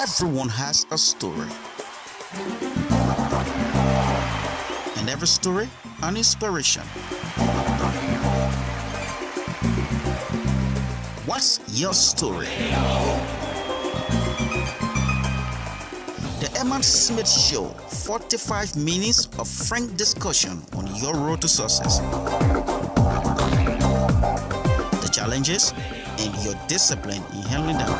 Everyone has a story. And every story, an inspiration. What's your story? The Emma Smith Show, 45 minutes of frank discussion on your road to success. The challenges and your discipline in handling them.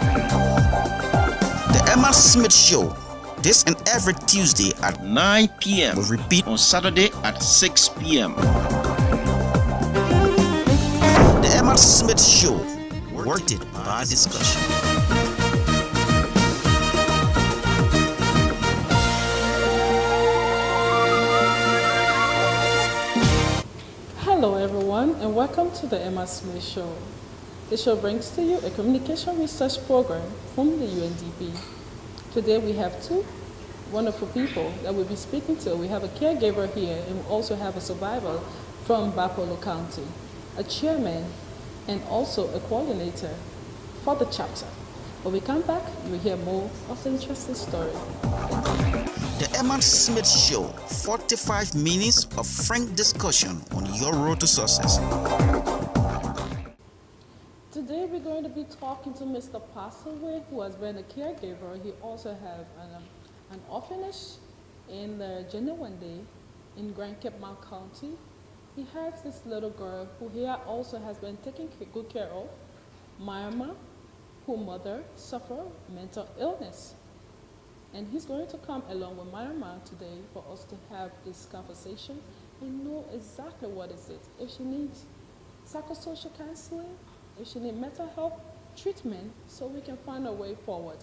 The Emma Smith Show, this and every Tuesday at 9 p.m. will repeat on Saturday at 6 p.m. The Emma Smith Show, worth it by discussion. Hello everyone and welcome to the Emma Smith Show. The show brings to you a communication research program from the UNDP. Today we have two wonderful people that we'll be speaking to. We have a caregiver here and we also have a survivor from Bapolo County, a chairman and also a coordinator for the chapter. When we come back, you'll hear more of the interesting story. The Emma Smith Show, 45 minutes of frank discussion on your road to success. Today we're going to be talking to Mr. Passaway, who has been a caregiver. He also has an orphanage in the Jenawande in Grand Cape Mount County. He has this little girl who he also has been taking good care of, Myanmar, whose mother suffered mental illness. And he's going to come along with Myanmar today for us to have this conversation and know exactly what is it. If she needs psychosocial counseling, if she needs mental health treatment, so we can find a way forward.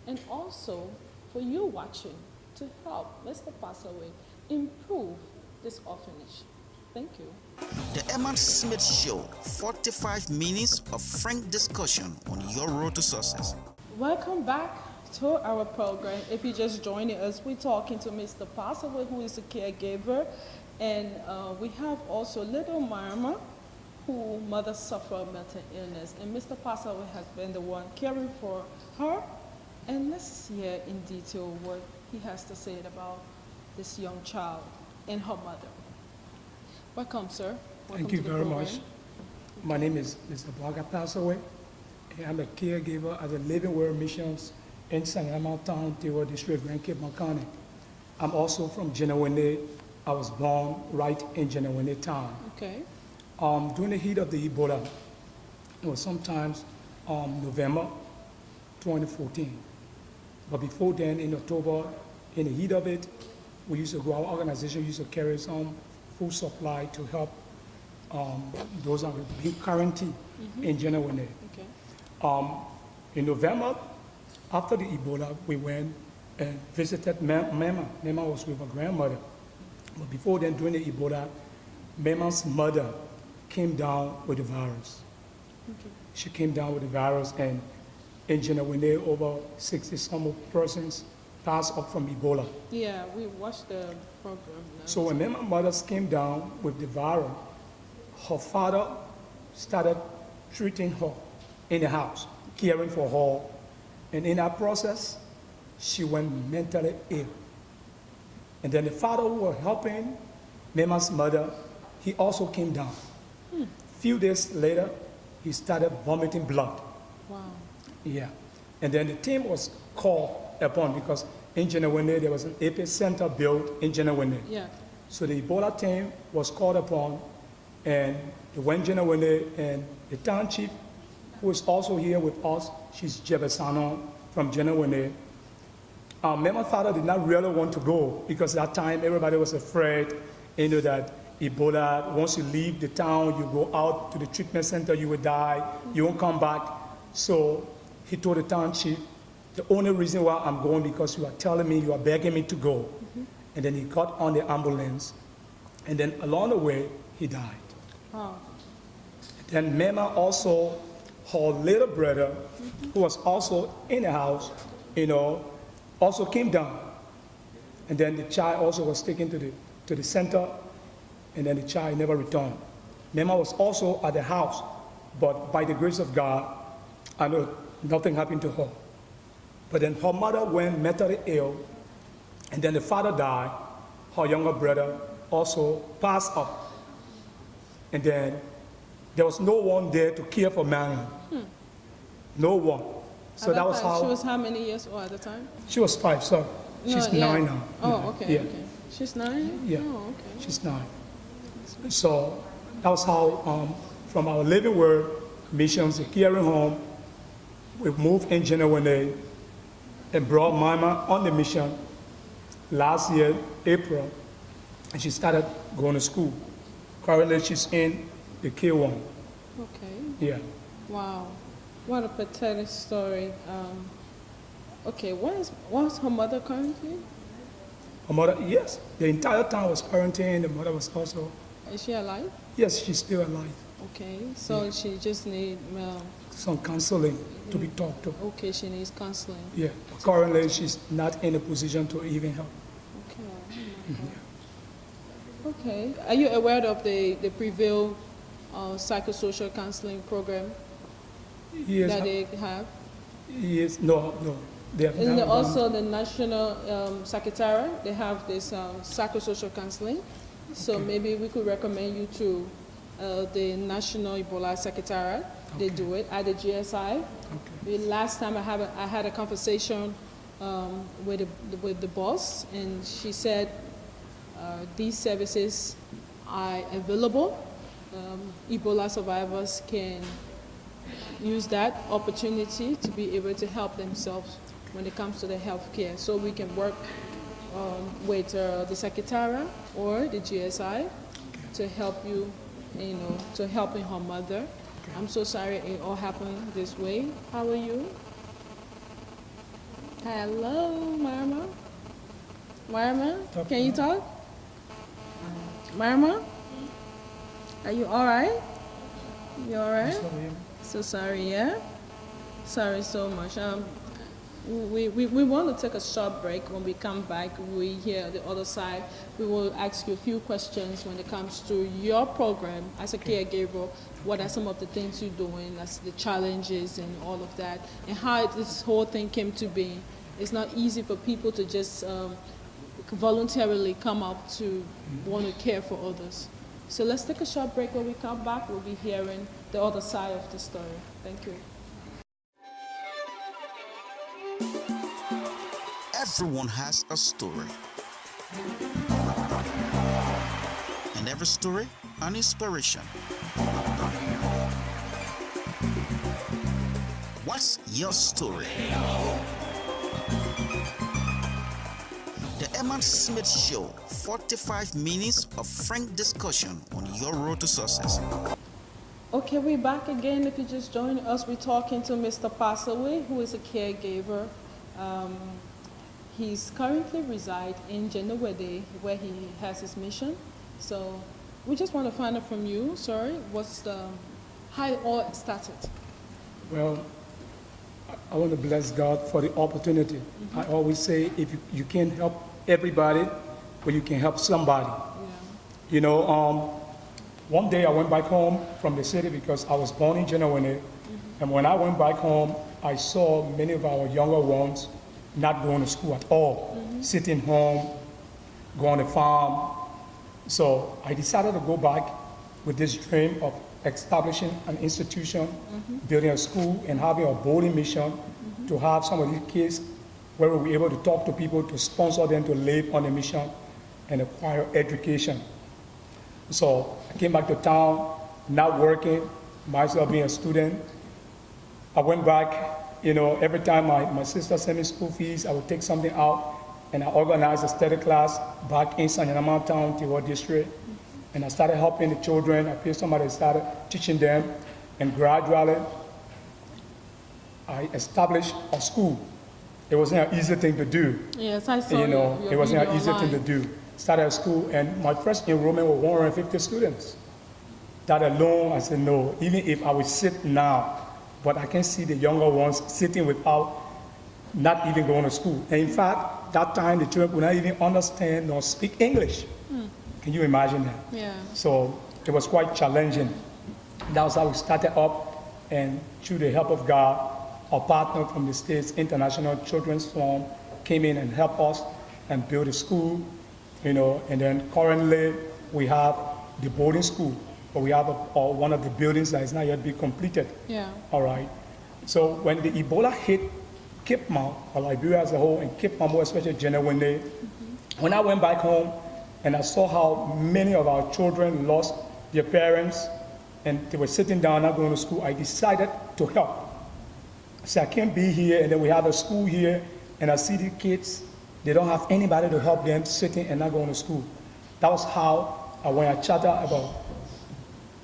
And also for you watching to help Mr. Passaway improve this orphanage. Thank you. The Emma Smith Show, 45 minutes of frank discussion on your road to success. Welcome back to our program. If you're just joining us, we're talking to Mr. Passaway, who is a caregiver, and we have also little Myanmar, who mother suffered mental illness, and Mr. Passaway has been the one caring for her. And let's hear in detail what he has to say about this young child and her mother. Welcome, sir. Welcome Thank you to the very program. much. My name is Mr. Blaga Passaway, and I'm a caregiver at the Living Word Missions in Sangama Town, Tewa District, Grand Cape Mount County. I'm also from Jenawande. I was born right in Jenawande Town. Okay. During the heat of the Ebola, it was sometimes November 2014. But before then, in October, in the heat of it, we used to go, our organization used to carry some food supply to help those that were being quarantined in Jenawande. Okay. In November, after the Ebola, we went and visited Mema. Mema was with her grandmother. But before then, during the Ebola, Mema's mother came down with the virus. Okay. She came down with the virus, and in Jenawande, over 60-some persons passed up from Ebola. Yeah, we watched the program. So when Mema's mother came down with the virus, her father started treating her in the house, caring for her. And in that process, she went mentally ill. And then the father who was helping Mema's mother, he also came down. Few days later, he started vomiting blood. Wow. Yeah. And then the team was called upon because in Jenawande, there was an epicenter built in Jenawande. Yeah. So the Ebola team was called upon, and they went Jenawande, and the town chief, who is also here with us, she's Jebesano from Jenawande. Mema's father did not really want to go because at that time everybody was afraid, that Ebola, once you leave the town, you go out to the treatment center, you will die, you won't come back. So he told the town chief, the only reason why I'm going because you are telling me, you are begging me to go. And then he got on the ambulance, and then along the way, he died. Wow. Then Mema also, her little brother, who was also in the house, also came down. And then the child also was taken to the center, and then the child never returned. Mema was also at the house, but by the grace of God, I know nothing happened to her. But then her mother went mentally ill, and then the father died. Her younger brother also passed up. And then there was no one there to care for Marion. No one. So At that was time, how She was how many years old at the time? she was 5, so she's No, yeah. 9 now. Oh, okay, Yeah. okay. She's 9? Yeah. Oh, okay. She's 9. So that was how, from our Living Word missions, the caring home, we moved in January and brought Mama on the mission last year, April, and she started going to school. Currently, she's in the K1. Okay. Yeah. Wow. What a pathetic story. Okay, what's her mother currently? Her mother, yes, the entire town was quarantined. The mother was also, Is she alive? yes, she's still alive. Okay, so she just need, Some counseling to be talked to. okay, she needs counseling. Yeah. Currently, she's not in a position to even help. Okay. Oh my God. Okay. Are you aware of the Prevail psychosocial counseling program Yes, that they have? yes, no, they have And not done- also the National Secretariat, they have this psychosocial counseling. So maybe we could recommend you to the National Ebola Secretariat. They Okay. do it at the GSI. Okay. The last time I had a conversation with the boss, and she said these services are available. Ebola survivors can use that opportunity to be able to help themselves when it comes to the health care. So we can work with the Secretariat or the GSI to help you, to helping her mother. I'm so sorry it all happened this way. How are you? Hello, Marma. Marma, can you talk? Marma, are you all right? You all right? Sorry. So sorry, yeah? Sorry so much. We want to take a short break. When we come back, we hear the other side. We will ask you a few questions when it comes to your program as a caregiver. What are some of the things you're doing, as the challenges and all of that, and how this whole thing came to be. It's not easy for people to just voluntarily come up to want to care for others. So let's take a short break. When we come back, we'll be hearing the other side of the story. Thank you. Everyone has a story. And every story, an inspiration. What's your story? The Emma Smith Show, 45 minutes of frank discussion on your road to success. Okay, we're back again. If you just joined us, we're talking to Mr. Pasaway, who is a caregiver. He's currently reside in Jenawede, where he has his mission. So we just want to find out from you, sorry, how it all started. Well, I want to bless God for the opportunity. I always say, if you can't help everybody, but you can help somebody. Yeah. One day I went back home from the city because I was born in Jenawene. And when I went back home, I saw many of our younger ones not going to school at all, sitting home, going to farm. So I decided to go back with this dream of establishing an institution, building a school, and having a boarding mission to have some of these kids where we'll be able to talk to people, to sponsor them to live on a mission and acquire education. So I came back to town, not working, myself being a student. I went back, every time my sister sent me school fees, I would take something out, and I organized a study class back in Sanyama Town, Tiwa District. And I started helping the children. I paid somebody that started teaching them, and gradually I established a school. It wasn't an easy thing to do. Yes, I saw It wasn't an easy thing to online. do. Started a school, and my first enrollment was 150 students. That alone, I said, no, even if I would sit now, but I can see the younger ones sitting without not even going to school. And in fact, that time the children would not even understand nor speak English. Can you imagine that? Yeah. So it was quite challenging. That was how we started up, and through the help of God, our partner from the States, International Children's Fund, came in and helped us and built a school, and then currently we have the boarding school, but we have one of the buildings that is not yet be completed. Yeah. All right. So when the Ebola hit Cape Mount, or Liberia as a whole, and Cape Mount, more especially Jenewene, when I went back home and I saw how many of our children lost their parents and they were sitting down not going to school, I decided to help. So I can't be here, and then we have a school here, and I see the kids, they don't have anybody to help them sitting and not going to school. That was how when I chartered about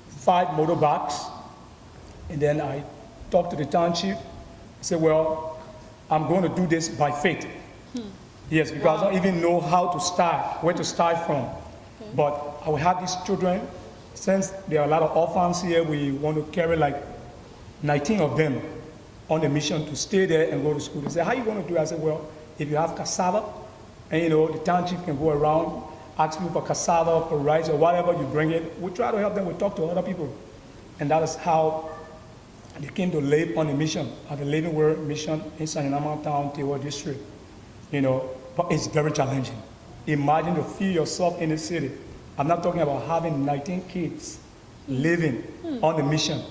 5 motorbikes, and then I talked to the township. I said, well, I'm going to do this by faith. Yes, because I don't even know how to start, where to start from. Okay. But I will have these children, since there are a lot of orphans here, we want to carry like 19 of them on the mission to stay there and go to school. They said, how are you going to do it? I said, well, if you have cassava, and the township can go around, ask people for cassava, for rice, or whatever, you bring it. We try to help them, we talk to other people. And that is how they came to live on the mission, at the Living Word Mission in Sanyanama Town, Tewa District. But it's very challenging. Imagine to feed yourself in the city. I'm not talking about having 19 kids living on the mission.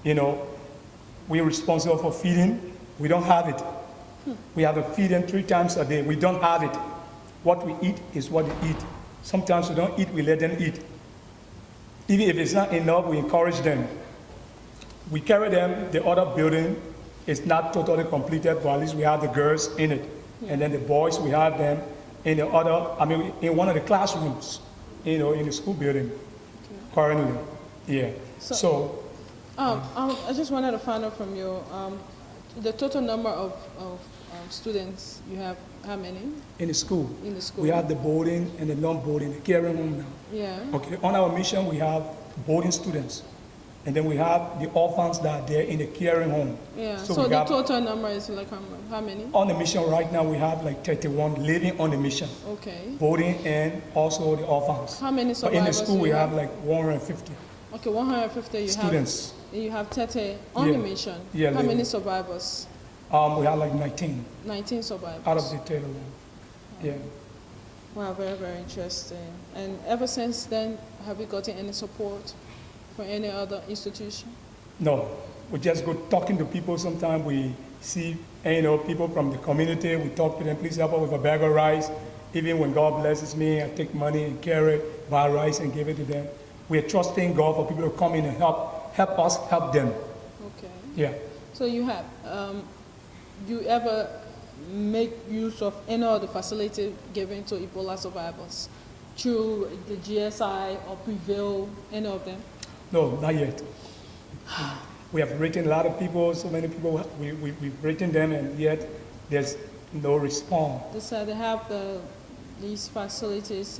We're responsible for feeding. We don't have it. We have to feed them 3 times a day. We don't have it. What we eat is what they eat. Sometimes we don't eat, we let them eat. Even if it's not enough, we encourage them. We carry them, the other building is not totally completed, but at least we have the girls in it. And then the boys, we have them in the other, in one of the classrooms, in the school building currently. Yeah. So I just wanted to find out from you, the total number of students you have, how many? in the school, In the school. we have the boarding and the non-boarding, the caring home now. Yeah. Okay, on our mission, we have boarding students. And then we have the orphans that are there in the caring home. Yeah. So So we the have- total number is like how many? On the mission right now, we have like 31 living on the mission, Okay. boarding and also the orphans. How many But in the survivors school, do we you have like 150 Okay, 150 you students. have. You have 30 on the Yeah. mission. Yeah, How living. many survivors? We have like 19 19 survivors. out of the 31. Yeah. Wow, very, very interesting. And ever since then, have you gotten any support from any other institution? No, we just go talking to people. Sometimes we see, people from the community. We talk to them. Please help us with a bag of rice. Even when God blesses me, I take money and carry, buy rice and give it to them. We are trusting God for people to come in and help us help them. Okay. Yeah. So you have, do you ever make use of any of the facility given to Ebola survivors through the GSI or Prevail, any of them? No, not yet. We have written a lot of people, so many people, we've written them, and yet there's no response. They said they have these facilities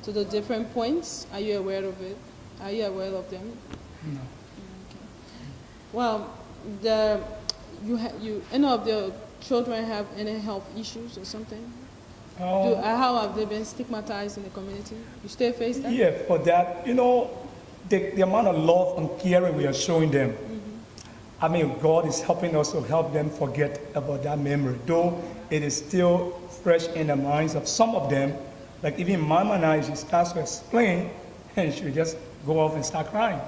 to the different points. Are you aware of it? Are you aware of them? No. Okay. Well, any of the children have any health issues or something? How have they been stigmatized in the community? You still face that? Yeah, for that, the amount of love and care we are showing them. God is helping us to help them forget about that memory, though it is still fresh in the minds of some of them. Like even Mama now, she starts to explain, and she just go off and start crying.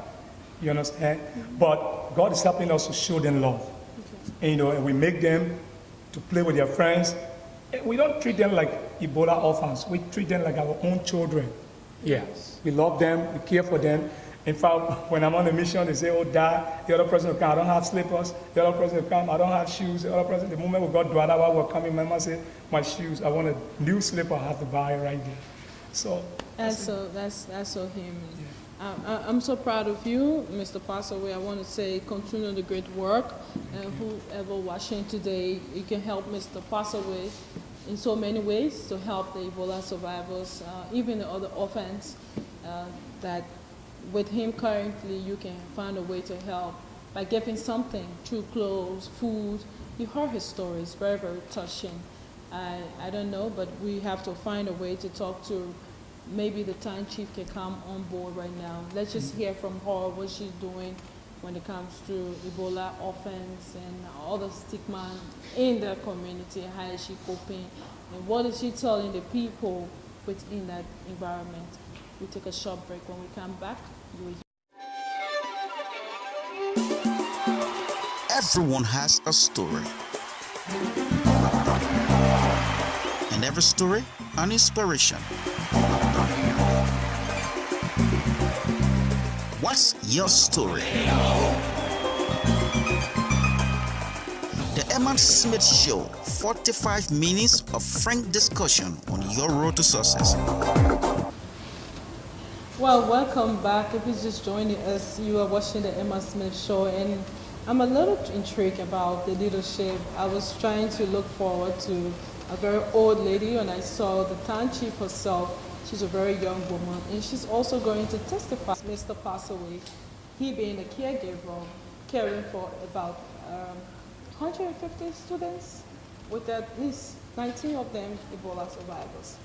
You understand? But God is helping us to show them love. Okay. And we make them to play with their friends. And we don't treat them like Ebola orphans. We treat them like our own children. Yeah. Yes. We love them, we care for them. In fact, when I'm on a mission, they say, oh, Dad, the other person will come, I don't have slippers. The other person will come, I don't have shoes. The other person, the moment we got Dwada, while we're coming, Mama said, my shoes, I want a new slipper, I have to buy it right there. So That's so human. I'm so proud of you, Mr. Passaway. I want to say continue the great work. And whoever watching today, you can help Mr. Passaway in so many ways to help the Ebola survivors, even the other orphans that with him currently you can find a way to help by giving something through clothes, food. You heard his story, it's very, very touching. I don't know, but we have to find a way to talk to, maybe the town chief can come on board right now. Let's just hear from her what she's doing when it comes to Ebola offense and all the stigma in the community. How is she coping? And what is she telling the people within that environment? We take a short break. When we come back, you will. Everyone has a story. And every story, an inspiration. What's your story? The Emma Smith Show, 45 minutes of frank discussion on your road to success. Well, welcome back. If you're just joining us, you are watching the Emma Smith Show, and I'm a little intrigued about the leadership. I was trying to look forward to a very old lady, and I saw the town chief herself. She's a very young woman, and she's also going to testify. Mr. passed away, he being a caregiver, caring for about 150 students, with at least 19 of them Ebola survivors,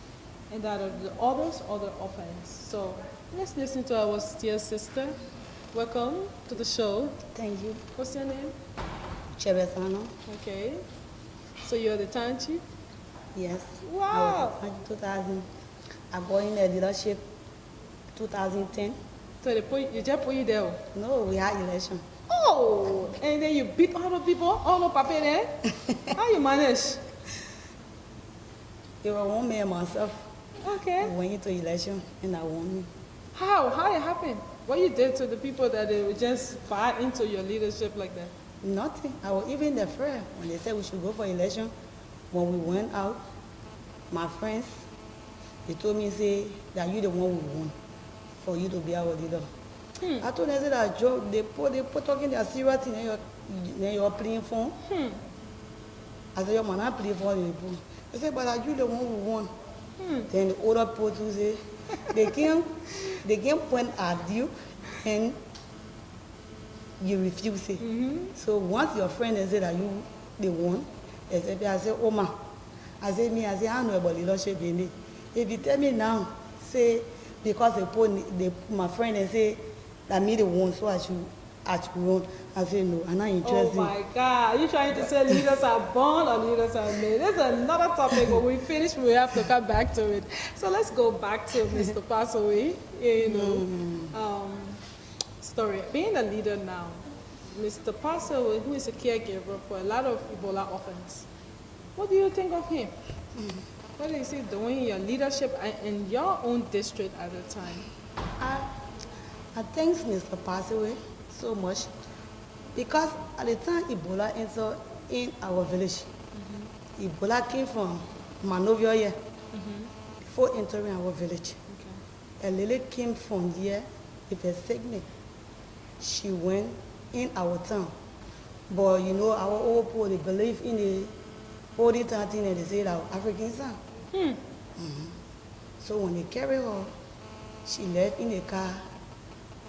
and that of the others, other orphans. So let's listen to our dear sister. Welcome to the show. Thank you. What's your name? Chebesano. Okay. So you're the town chief? Yes. Wow. I was in 2000. I got in the leadership 2010. So you just put you there? No, we had election. Oh, and then you beat all the people, all the paper there? How you manage? It was one man myself. Okay. I went into election and I won. How it happened? What you did to the people that they would just buy into your leadership like that? Nothing. I was even the fair when they said we should go for election. When we went out, my friends, they told me, say, that you the one we won for you to be our leader. I told them, say, that joke, they put talking their serious thing, then you're playing for. I said, your man, I play for you. They said, but are you the one who won? Then the older people too say, they came point at you and you refuse it. So once your friend has said that you the one, they say, I say, oh ma, I say, I know about leadership in it. If you tell me now, say, because my friend and say that me the one, so I should run. I say no, I'm not interested. Oh my God, are you trying to say leaders are born or leaders are made? That's another topic. When we finish, we have to come back to it. So let's go back to Mr. Passaway, story. Being a leader now, Mr. Passaway, who is a caregiver for a lot of Ebola orphans, what do you think of him? What is he doing in your leadership in your own district at the time? I thank Mr. Passaway so much because at the time Ebola entered in our village, Ebola came from Manovia here before entering our village. A lady came from here with a sickness. She went in our town. But you know, our old people, they believe in the holy town thing and they say that African son. So when they carry her, she left in the car.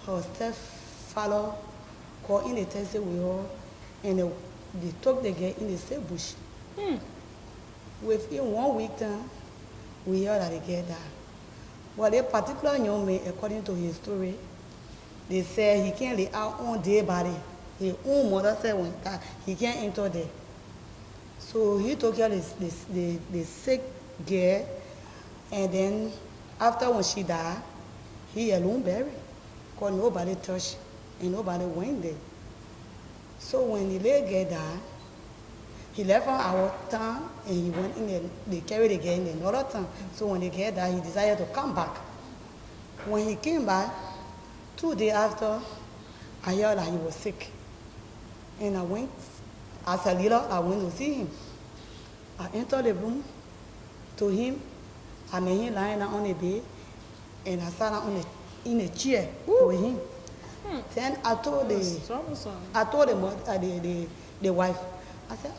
Her stepfather called in the taxi with her and they took the girl in the same bush. Within 1 week time, we heard that the girl died. But a particular young man, according to his story, they said he can't lay out on their body. His own mother said when he can't enter there. So he took care of the sick girl, and then after when she died, he alone buried, because nobody touched and nobody went there. So when the little girl died, he left from our town and he went in there, they carried the girl in another town. So when the girl died, he decided to come back. When he came back, 2 days after, I heard that he was sick. And I went, as a leader, I went to see him. I entered the room to him. I met him lying on the bed, and I sat down in a chair with him. Then I told the wife, I said,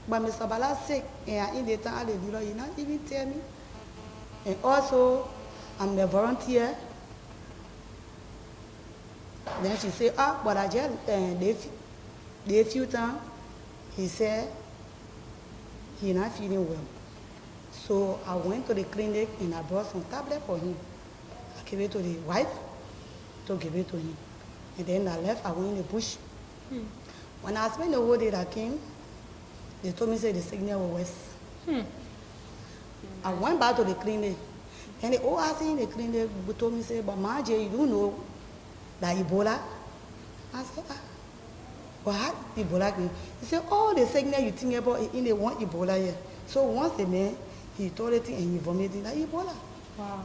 but Mr. Bala sick, and in the town, the leader, you not even tell me. And also, I'm the volunteer. Then she said, but I just, they few times, he said, he's not feeling well. So I went to the clinic and I brought some tablet for him. I gave it to the wife to give it to him. And then I left, I went in the bush. When I spent the whole day that came, they told me, say, the signal was worse. I went back to the clinic. And the ORC in the clinic told me, say, but Margie, you know that Ebola? I said, but how Ebola came? He said, all the signal you think about, in the one Ebola here. So once the man, he told it and he vomited like Ebola. Wow.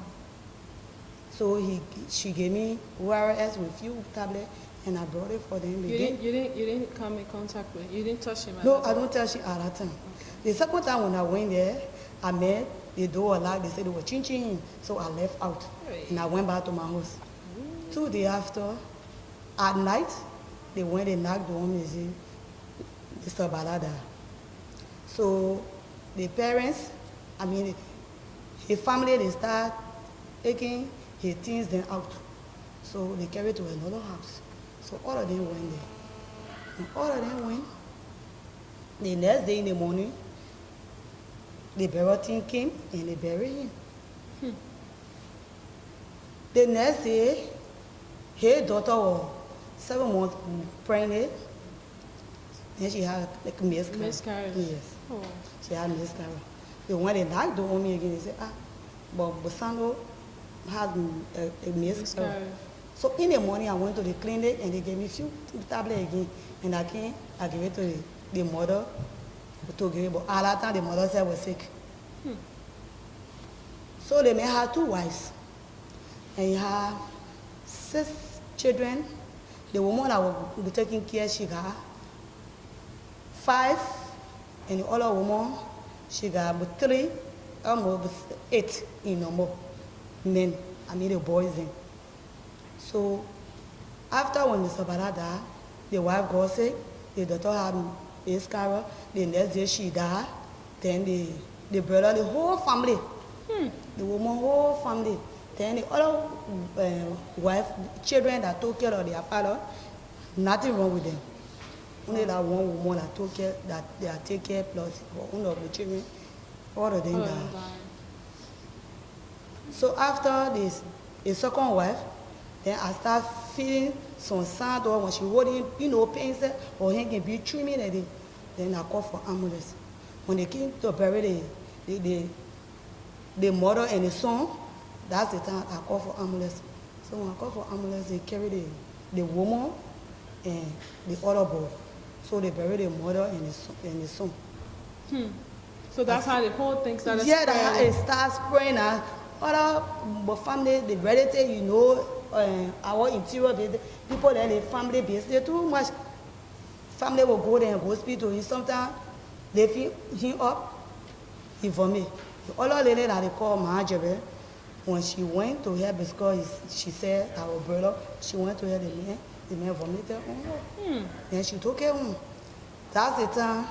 So she gave me ORS with few tablets, and I brought it for them. You didn't come in contact with, you didn't touch him at No, that I time? don't touch it at that time. The second time when I went there, I met the door locked. They said they were chinching him, so I left out and I went back to my house. 2 days after, at night, they went and knocked on me and said, Mr. Balada. So the parents, his family, they start taking his things then out. So they carried to another house. So all of them went there. And all of them went. The next day in the morning, the burial team came and they buried him. The next day, his daughter was 7 months pregnant. Then she had like miscarriage. Miscarriage? Yes, Oh. she had miscarriage. They went and knocked on me again. They said, but Bosano has a miscarriage. Miscarriage. So in the morning, I went to the clinic and they gave me a few tablets again. And I gave it to the mother to give it. But at that time, the mother said was sick. So they may have 2 wives. And he had 6 children. The woman that was taking care, she got 5. And the other woman, she got about 3, almost 8 more men. The boys then. So after when Mr. Bala died, the wife got sick, the daughter had miscarriage, the next day she died, then the brother, the whole family, the woman, whole family, then the other wife, children that took care of their father, nothing wrong with them. Only that one woman that took care, that they are take care plus one of the children, all of them died. So after this, the second wife, then I start feeling some sound or when she holding, pains or hanging, be trimming at it. Then I call for ambulance. When they came to bury the mother and the son, that's the time I call for ambulance. So when I call for ambulance, they carry the woman and the other boy. So they bury the mother and the son. So that's how the whole thing started Yeah, spreading. that it starts spreading. Other family, the relative, our interior, people that the family business, too much. Family will go there and go speak to him. Sometimes they feel him up, he vomit. The other lady that they call Marjorie, when she went to her because she said our brother, she went to her, the man vomited on her. Then she took her home. That's the time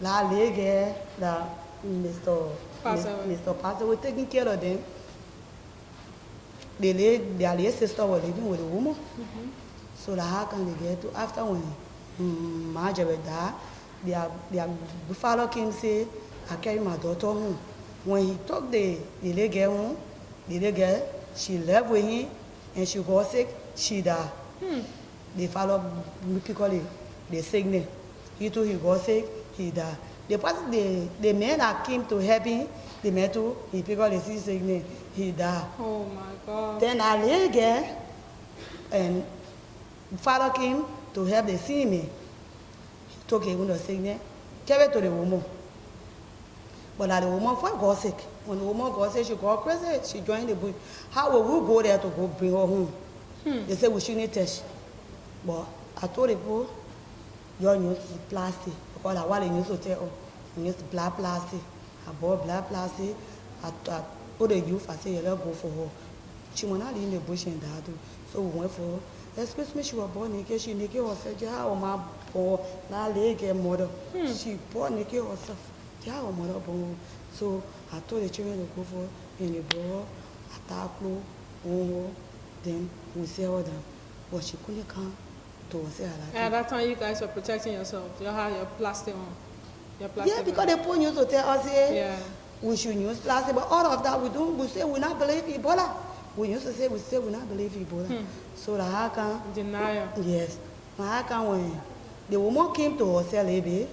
that lady, that Mr. Pastor was taking care of them. Their late sister was living with a woman. So that how can they get to, after when Marjorie died, their father came and said, I carry my daughter home. When he took the little girl home, the little girl, she left with him and she got sick, she died. The father picked up the sickness. He too, he got sick, he died. The man that came to help him, the man too, he picked up the sickness, he died. Oh my God. Then a little girl, and father came to help the seaman. He took a wound of sickness, carried to the woman. But the woman first got sick. When the woman got sick, she got crazy. She joined the bush. How will we go there to go bring her home? They said we shouldn't touch. But I told the people, you use plastic. Because what they used to tell us, we used black plastic. I bought black plastic. I told the youth, I said, let's go for her. She went out in the bush and died. So we went for her. Excuse me, she was born naked. She naked herself. How my poor, now leg mother. She born naked herself. How mother born. So I told the children to go for her. And they brought her, attack her, then we sell them. But she couldn't come to us. At that time, you guys were protecting yourselves. You had your plastic on. Your plastic Yeah, because on. the point used to tell us here, Yeah. we should use plastic, but all of that we don't. We say we not believe Ebola. we used to say we still will not believe Ebola. So like how come? Denial. Yes. Like how come when the woman came to Oselebe,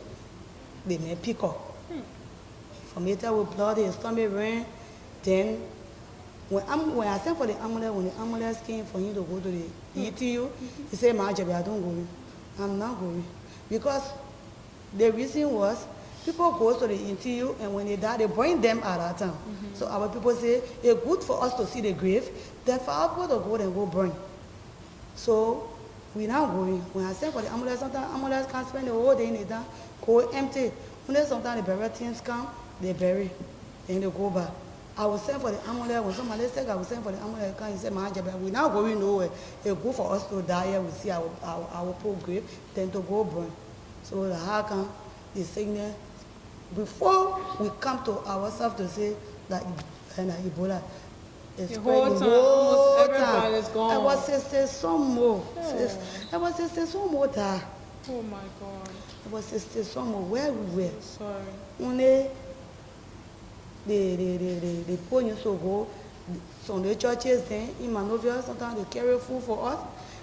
they made pick up. From later with blood, his stomach ran. Then when I sent for the ambulance, when the ambulance came for him to go to the ETU, he said, "Ma, Jabi, I don't go. I'm not going." Because the reason was people go to the ETU and when they die, they bring them out of town. So our people say it's good for us to see the grave, then for our people to go and go burn. So we now going. When I send for the ambulance, sometimes ambulance can't spend the whole day in the town, go empty. When sometimes the burial teams come, they bury, then they go back. I will send for the ambulance. When somebody said I will send for the ambulance, he said, "Man, we now going nowhere. It's good for us to die here. We see our poor grave, then to go burn." So how come the signal before we come to ourselves to say that Ebola is The spreading whole time, almost everybody's gone. I was sister some more. I was sister some more. Oh my God. I was sister some more. Where we were. Sorry. Only the poor used to go. Some of the churches then in Manovia, sometimes they carry food for us.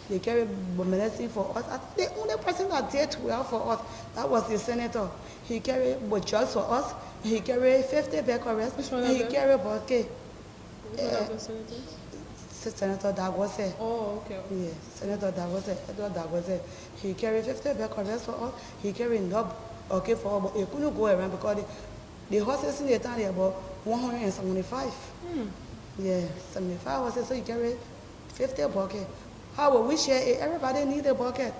They carry medicine for us. I think the only person that did well for us, that was the senator. He carried butchers for us. He carried 50 becquerels. Which one And of he them? carried bouquet. What are the senators? Senator Dagwase. Oh, okay. Yes, Senator Dagwase, Edward Dagwase. He carried 50 becquerels for us. He carried enough okay for us, but he couldn't go around because the horses in the town are about 175. Yeah, 75 horses, so he carried 50 bucket. How will we share it? Everybody need a bucket.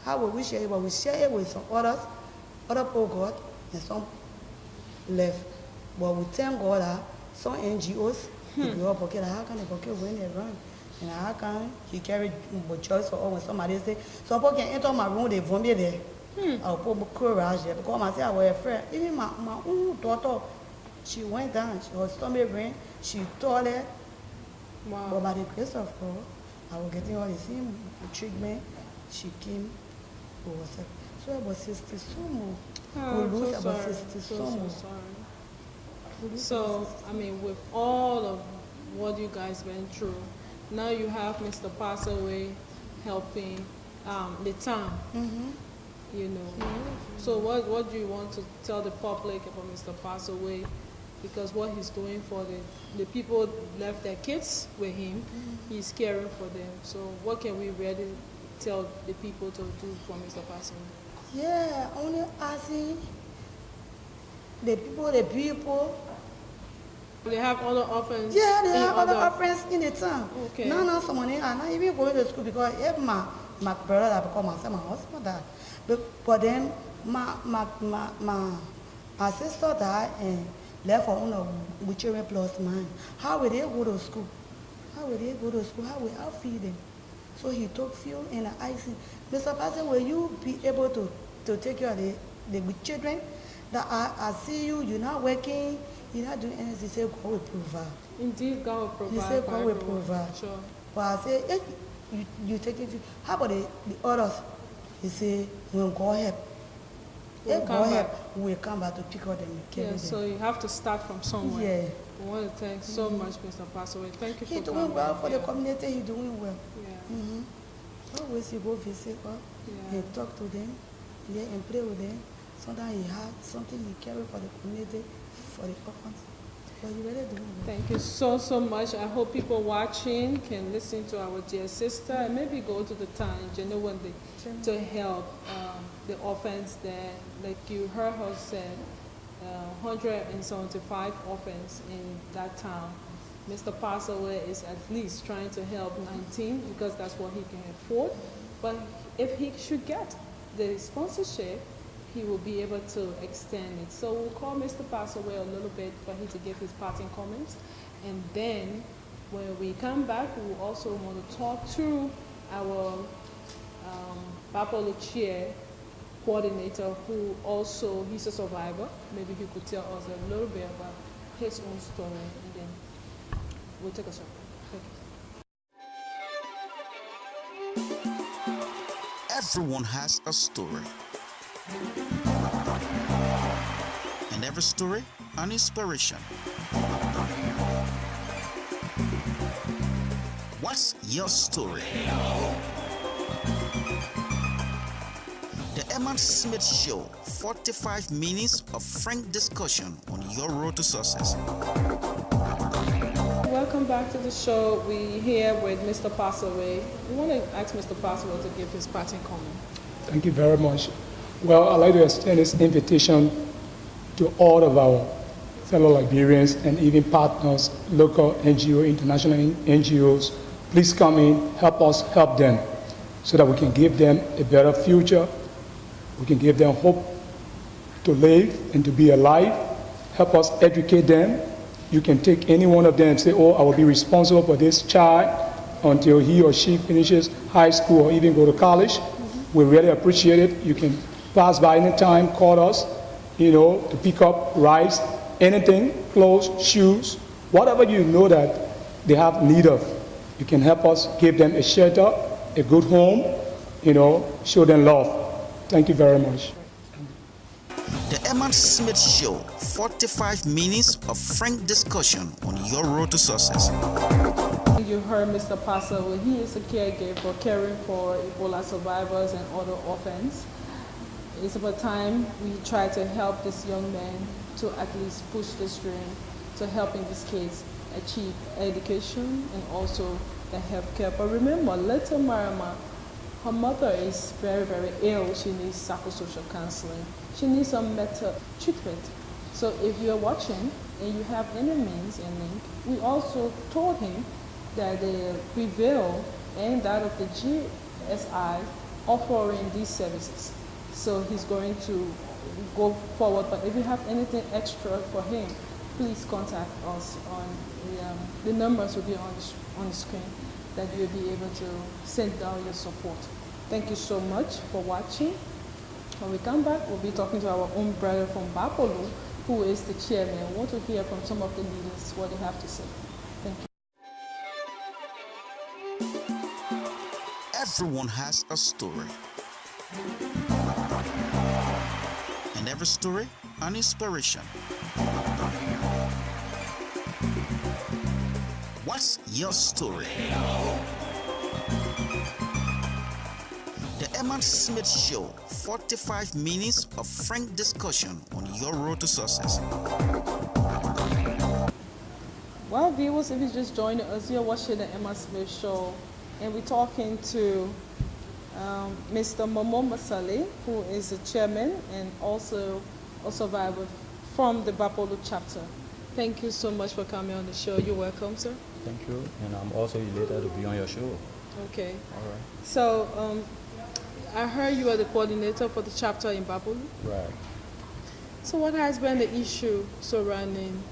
How will we share it? But we share it with some others, other poor God, and some left. But we thank God that some NGOs, if you have bucket, how can the bucket win a run? And how can he carry butchers for all when somebody say, some people can enter my room, they vomit there. I'll put courage there because I say I was afraid. Even my own daughter, she went down, she was stomach rain, she toilet. Wow. But by the grace of God, I was getting all the same treatment. She came to herself. So I was 60 so more. Oh, I'm We lose so about sorry. 60 So so more. sorry. So, I mean, with all of what you guys went through, now you have Mr. Passaway helping the town, you know. So what do you want to tell the public about Mr. Passaway? Because what he's doing for the people left their kids with him, he's caring for them. So what can we really tell the people to do for Mr. Passaway? Yeah, only asking the people. They have other orphans. Yeah, they in have other friends in the town. Okay. Now someone are not even going to school because if my brother that become myself, my husband died. But then my sister died and left her own with children plus mine. How will they go to school? How will they go to school? How will I feed them? So he took fuel and I asked him, "Mr. Pastor, will you be able to take care of the children? That I see you're not working, you're not doing anything." He said, "God will provide." Indeed, God will provide. He said, for "God will everyone. provide." Sure. But I said, "If you take it, how about the others?" He said, "When God help, We'll if come God back. help, we'll come back to pick up them and carry Yeah, them." so you have to start from somewhere. Yeah. We want to thank so much, Mr. Passaway. Thank you for He's coming. doing well for the Yeah. community. He's doing well. Yeah. Always you go visit her, Yeah. and talk to them, yeah, and pray with them. Sometimes he had something he carry for the community, for the orphans. But you really doing well. Thank you so much. I hope people watching can listen to our dear sister and maybe go to the town in Genuine to help the orphans there. Like you heard her say, 175 orphans in that town. Mr. Passaway is at least trying to help 19 because that's what he can afford. But if he should get the sponsorship, he will be able to extend it. So we'll call Mr. Passaway a little bit for him to give his parting comments. And then when we come back, we will also want to talk to our Papa Lucia coordinator who also, he's a survivor. Maybe he could tell us a little bit about his own story and then we'll take a shot. Thank you. Everyone has a story. And every story, an inspiration. What's your story? The Emma Smith Show, 45 minutes of frank discussion on your road to success. Welcome back to the show. We're here with Mr. Passaway. We want to ask Mr. Passaway to give his parting comment. Thank you very much. Well, I'd like to extend this invitation to all of our fellow Liberians and even partners, local NGO, international NGOs. Please come in, help us help them so that we can give them a better future. We can give them hope to live and to be alive. Help us educate them. You can take any one of them and say, oh, I will be responsible for this child until he or she finishes high school or even go to college. We really appreciate it. You can pass by anytime, call us, to pick up rice, anything, clothes, shoes, whatever you know that they have need of. You can help us give them a shelter, a good home, show them love. Thank you very much. The Emma Smith Show, 45 minutes of frank discussion on your road to success. You heard Mr. Passaway. He is a caregiver caring for Ebola survivors and other orphans. It's about time we try to help this young man to at least push this dream to helping these kids achieve education and also the health care. But remember, little Marama, her mother is very, very ill. She needs psychosocial counseling. She needs some mental treatment. So if you're watching and you have any means and link, we also told him that the Prevail and that of the GSI offering these services. So he's going to go forward. But if you have anything extra for him, please contact us on the numbers will be on the screen that you'll be able to send down your support. Thank you so much for watching. When we come back, we'll be talking to our own brother from Bapolu, who is the chairman. We want to hear from some of the leaders what they have to say. Thank you. Everyone has a story. And every story, an inspiration. What's your story? The Emma Smith Show, 45 minutes of frank discussion on your road to success. Well, viewers, if you just joined us, you're watching the Emma Smith Show, and we're talking to Mr. Momo Masale, who is the chairman and also a survivor from the Bapolu chapter. Thank you so much for coming on the show. You're welcome, sir. Thank you, and I'm also elated to be on your show. Okay. All right. So, I heard you are the coordinator for the chapter in Bapolu. Right. So what has been the issue surrounding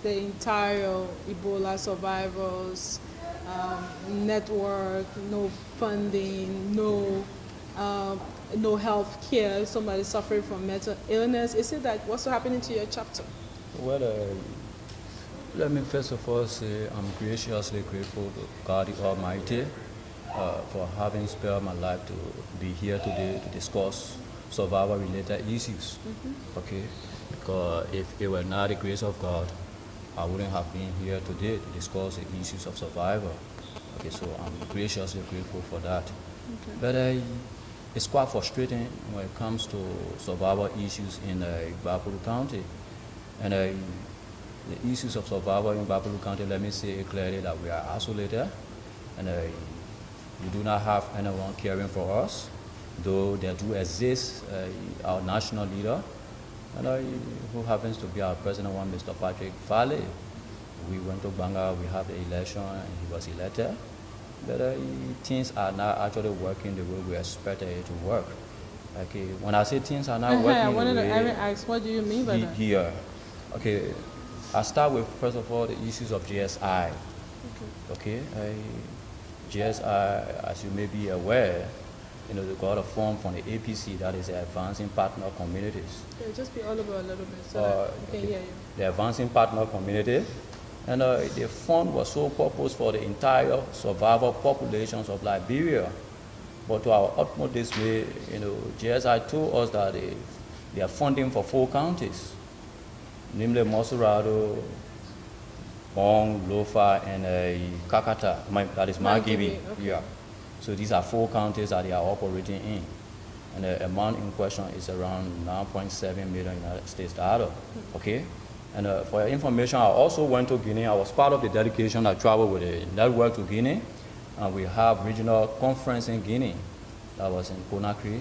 the entire Ebola survivors, network, no funding, no health care, somebody suffering from mental illness? Is it that what's happening to your chapter? Well, let me first of all say I'm graciously grateful to God the Almighty for having spared my life to be here today to discuss survivor-related issues. Okay, because if it were not the grace of God, I wouldn't have been here today to discuss the issues of survivor. Okay, so I'm graciously grateful for that. Okay. But it's quite frustrating when it comes to survivor issues in Bapolu County. And the issues of survival in Bapolu County, let me say clearly that we are isolated, and we do not have anyone caring for us, though there do exist our national leader, and who happens to be our president, one Mr. Patrick Fale. We went to Banga, we had the election, and he was elected, but things are not actually working the way we expected it to work. Okay, when I say things are not working I wanted the to way ask, what do you mean by that? here. Okay, I'll start with, first of all, the issues of GSI. Okay, GSI, as you may be aware, they got a form from the APC, that is the Advancing Partner Communities. Yeah, just be audible a little bit so that we can hear you. The Advancing Partner Community, and the fund was so purpose for the entire survivor populations of Liberia. But to our utmost this way, GSI told us that they are funding for 4 counties, namely Mosurado, Bong, Lofa, and Kakata. That is Margibi. Okay. Yeah. So these are 4 counties that they are operating in. And the amount in question is around 9.7 million United States dollar. Okay? And for your information, I also went to Guinea. I was part of the delegation that traveled with the network to Guinea. And we have regional conference in Guinea. That was in Conakry.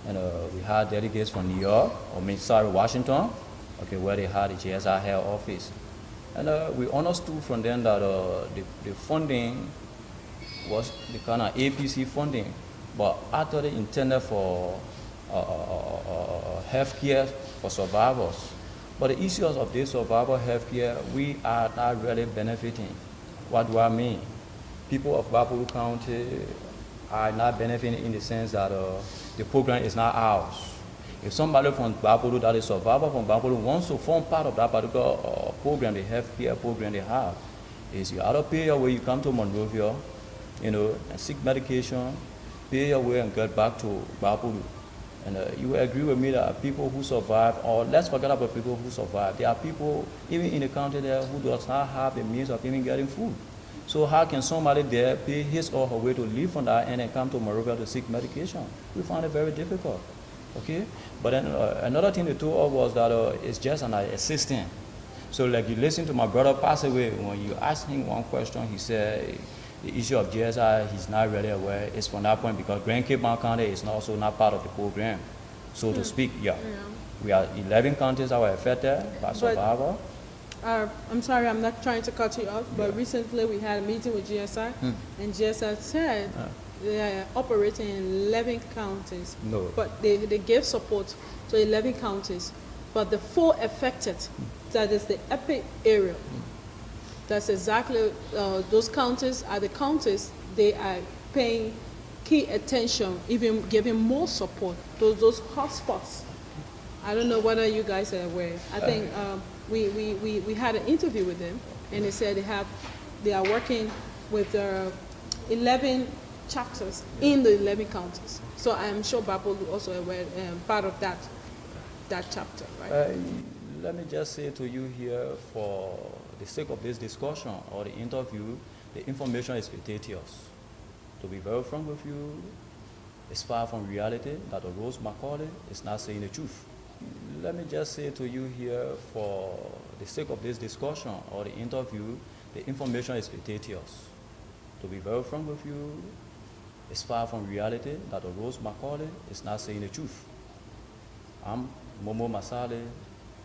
And we had delegates from New York, Washington, okay, where they had the GSI head office. And we understood from them that the funding was the kind of APC funding, but actually intended for health care for survivors. But the issues of this survival health care, we are not really benefiting. What do I mean? People of Bapuru County are not benefiting in the sense that the program is not ours. If somebody from Bapuru, that is survivor from Bapuru, wants to form part of that particular program, the health care program they have, is you either pay your way, you come to Monrovia, and seek medication, pay your way and get back to Bapuru. And you will agree with me that people who survive, or let's forget about people who survive, there are people even in the county there who does not have the means of even getting food. So how can somebody there pay his or her way to leave from that end and come to Monrovia to seek medication? We find it very difficult. Okay? But then another thing they told us was that it's just an assistant. So like you listen to my brother pass away, when you ask him one question, he said the issue of GSI, he's not really aware. It's from that point because Grand Cape Mount County is also not part of the program, so to speak. Yeah. We are 11 counties that were affected by survival. I'm sorry, I'm not trying to cut you off, but recently we had a meeting with GSI, and GSI said they are operating in 11 counties. No. But they gave support to 11 counties. But the 4 affected, that is the epic area, that's exactly those counties are the counties they are paying key attention, even giving more support to those hotspots. I don't know whether you guys are aware. I think we had an interview with them, and they said they are working with 11 chapters in the 11 counties. So I'm sure Bapuru also aware part of that chapter, right? Let me just say to you here, for the sake of this discussion or the interview, the information is fictitious. To be very frank with you, it's far from reality that Rose Macaulay is not saying the truth. Let me just say to you here, for the sake of this discussion or the interview, the information is fictitious. To be very frank with you, it's far from reality that Rose Macaulay is not saying the truth. I'm Momo Masale.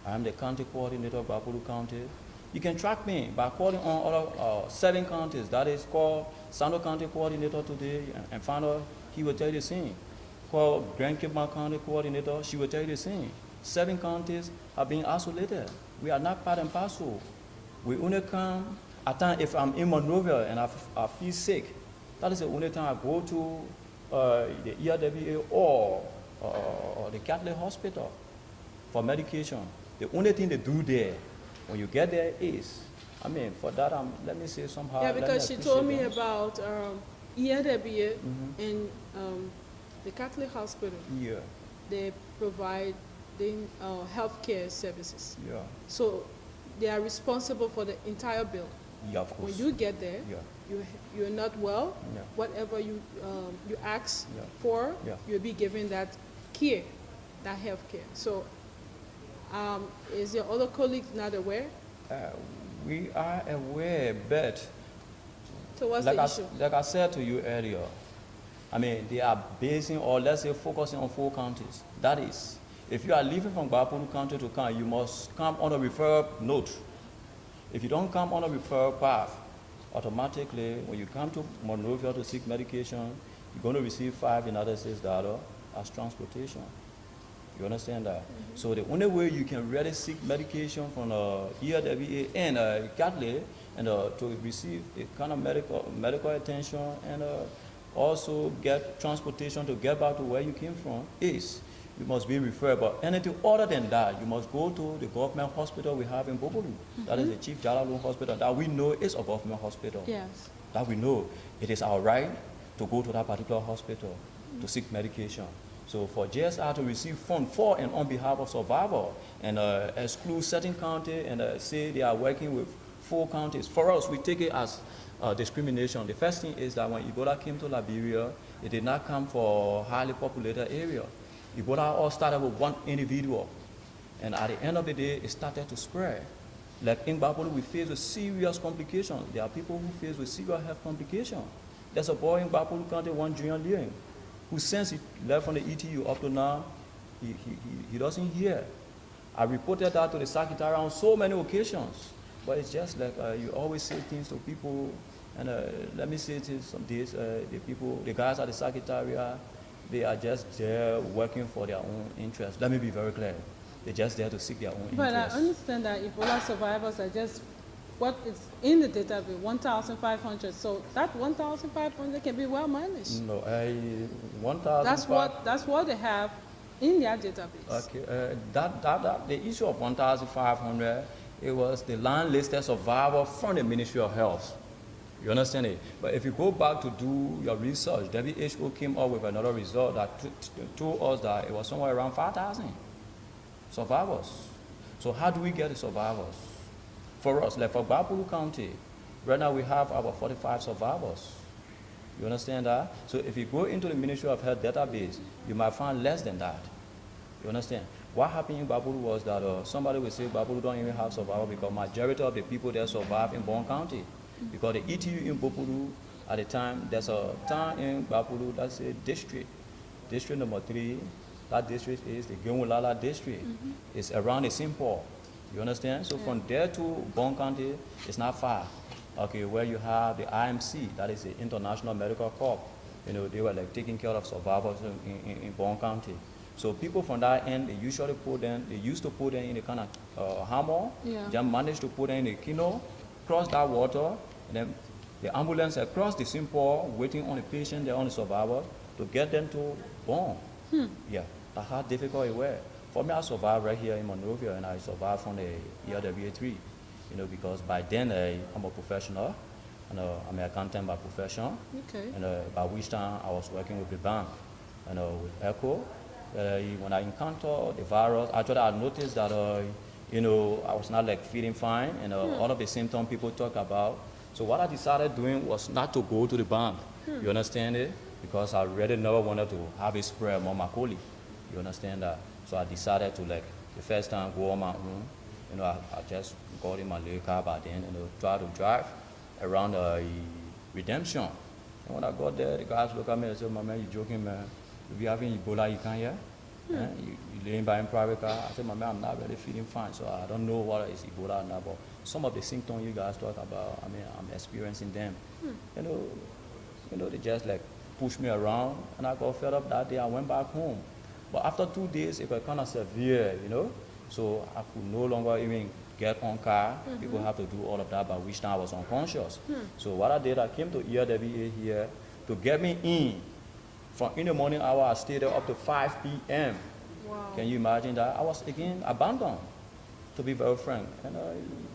I'm the county coordinator of Bapuru County. You can track me by calling on other 7 counties. That is called Sando County Coordinator today and find out, he will tell you the same. Call Grand Cape Mount County Coordinator, she will tell you the same. 7 counties are being isolated. We are not part and parcel. We only come at time if I'm in Monrovia and I feel sick. That is the only time I go to the ERWA or the Catholic Hospital for medication. The only thing they do there, when you get there, is, for that, let me say somehow. Yeah, because she told me about ERWA and the Catholic Hospital. Yeah. They provide healthcare services. Yeah. So they are responsible for the entire bill. Yeah, of course. When you get there, Yeah. you're not well. Yeah. Whatever you ask Yeah. for, Yeah. you'll be given that care, that health care. So is your other colleagues not aware? We are aware, but So what's like the issue? like I said to you earlier, they are basing, or let's say focusing on 4 counties. That is, if you are leaving from Bapuru County to come, you must come on a referral note. If you don't come on a referral path, automatically, when you come to Monrovia to seek medication, you're going to receive $5 United States as transportation. You understand that? So the only way you can really seek medication from ERWA and Catholic and to receive the kind of medical attention and also get transportation to get back to where you came from is you must be referred. But anything other than that, you must go to the government hospital we have in Bobolu. That is the Chief Jalaloon Hospital that we know is a government hospital. Yes. That we know it is our right to go to that particular hospital to seek medication. So for GSI to receive funds for and on behalf of survivor and exclude certain county and say they are working with 4 counties. For us, we take it as discrimination. The first thing is that when Ebola came to Liberia, it did not come for a highly populated area. Ebola all started with one individual. And at the end of the day, it started to spread. Like in Gbapolo, we face with serious complications. There are people who face with serious health complications. There's a boy in Gbapolo County, one Junior Leung, who since he left from the ETU up to now, he doesn't hear. I reported that to the secretary on so many occasions. But it's just like you always say things to people, and let me say this some days, the guys at the secretariat, they are just there working for their own interests. Let me be very clear. They're just there to seek their own But interests. I understand that Ebola survivors are just what is in the database, 1,500. So that 1,500 can be well managed. No, 1,000. That's what they have in their database. Okay, the issue of 1,500, it was the land listed survivor from the Ministry of Health. You understand it? But if you go back to do your research, WHO came up with another result that told us that it was somewhere around 5,000 survivors. So how do we get the survivors? For us, like for Gbapolo County, right now we have about 45 survivors. You understand that? So if you go into the Ministry of Health database, you might find less than that. You understand? What happened in Gbapolo was that somebody will say Gbapolo don't even have survivors because majority of the people there survive in Bon County. Because the ETU in Gbapolo, at the time, there's a town in Gbapolo that's a district. District number 3, that district is the Genwulala district. It's around the St. Paul. You understand? So from there to Bon County, it's not far. Okay, where you have the IMC, that is the International Medical Corps. You know, they were like taking care of survivors in Bon County. So people from that end, they used to put them in a kind of hammer, then managed to put them in a canoe, cross that water, and then the ambulance across the St. Paul, waiting on the patient, they're on the survivor, to get them to Bon. Yeah, that's how difficult it was. For me, I survived right here in Monrovia, and I survived from the ERWA3, you know, because by then I'm a professional, and I'm an accountant by profession, and by which time I was working with the bank, and with ECHO. When I encountered the virus, actually I noticed that, you know, I was not like feeling fine, and all of the symptoms people talk about. So what I decided doing was not to go to the bank. You understand it? Because I really never wanted to have it spread among my colleagues. You understand that? So I decided to, like, the first time go on my own. You know, I just got in my little car by then, and try to drive around Redemption. And when I got there, the guys look at me and said, "My man, you joking, man? If you having Ebola, you can't hear? You laying by in private car?" I said, "My man, I'm not really feeling fine, so I don't know what is Ebola or not, but some of the symptoms you guys talk about, I mean, I'm experiencing them." You know, they just like pushed me around, and I got fed up that day. I went back home. But after 2 days, it was kind of severe, you know, so I could no longer even get on car. People have to do all of that, by which time I was unconscious. So what I did, I came to ERWA here to get me in. From in the morning hour, I stayed there up to 5 p.m. Wow. Can you imagine that? I was again abandoned, to be very frank. And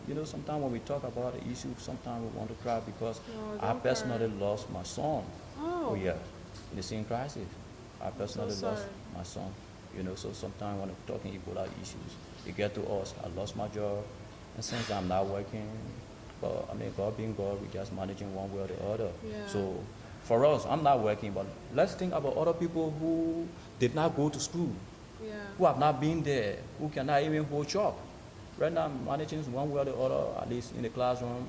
you know, sometimes when we talk about the issue, sometimes we want to cry because I personally lost my son. Oh. Yeah, in the same crisis. I personally So lost sorry. my son. You know, so sometimes when I'm talking Ebola issues, it get to us. I lost my job, and since I'm not working, but I mean, God being God, we're just managing one way or the other. Yeah. So for us, I'm not working, but let's think about other people who did not go to school, who have not been there, who cannot even hold job. Right now, I'm managing one way or the other, at least in the classroom,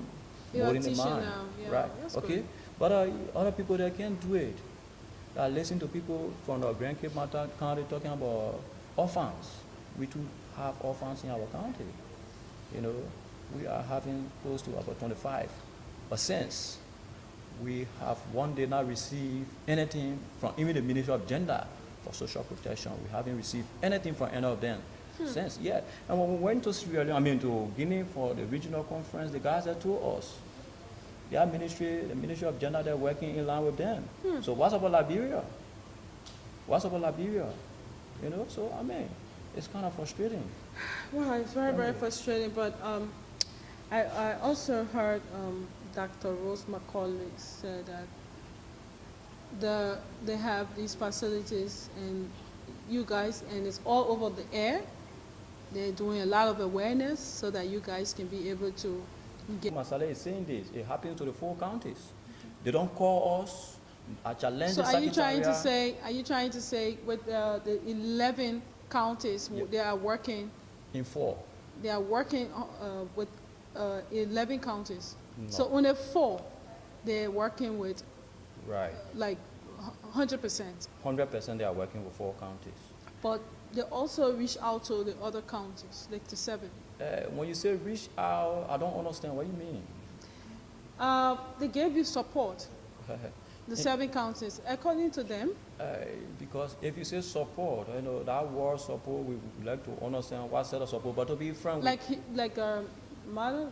You're more a in the teacher mind. now, yeah, Right, that's okay? good. But other people, they can't do it. I listen to people from the Grand Cape Mountain County talking about orphans. We too have orphans in our county. You know, we are having close to about 25. But since we have one day not received anything from even the Ministry of Gender for social protection, we haven't received anything from any of them since. Yeah, and when we went to Sierra Leone, to Guinea for the regional conference, the guys that told us, their ministry, the Ministry of Gender, they're working in line with them. So what's about Liberia? What's about Liberia? You know, so I mean, it's kind of frustrating. Well, it's very, very frustrating, but I also heard Dr. Rose McCauley said that they have these facilities, and you guys, and it's all over the air. They're doing a lot of awareness so that you guys can be able to Masale is saying this. It happens to the 4 counties. They don't call us. I challenge So the are you trying to Secretariat say with the 11 counties Yeah. they are working in 4. with 11 counties? No. So only 4 they're working with Right. like 100%. 100% they are working with 4 counties. But they also reach out to the other counties, like the 7. When you say reach out, I don't understand what you mean. They gave you support, the 7 counties. According to them, Because if you say support, that word support, we would like to understand what set of support. But to be frank, Madam,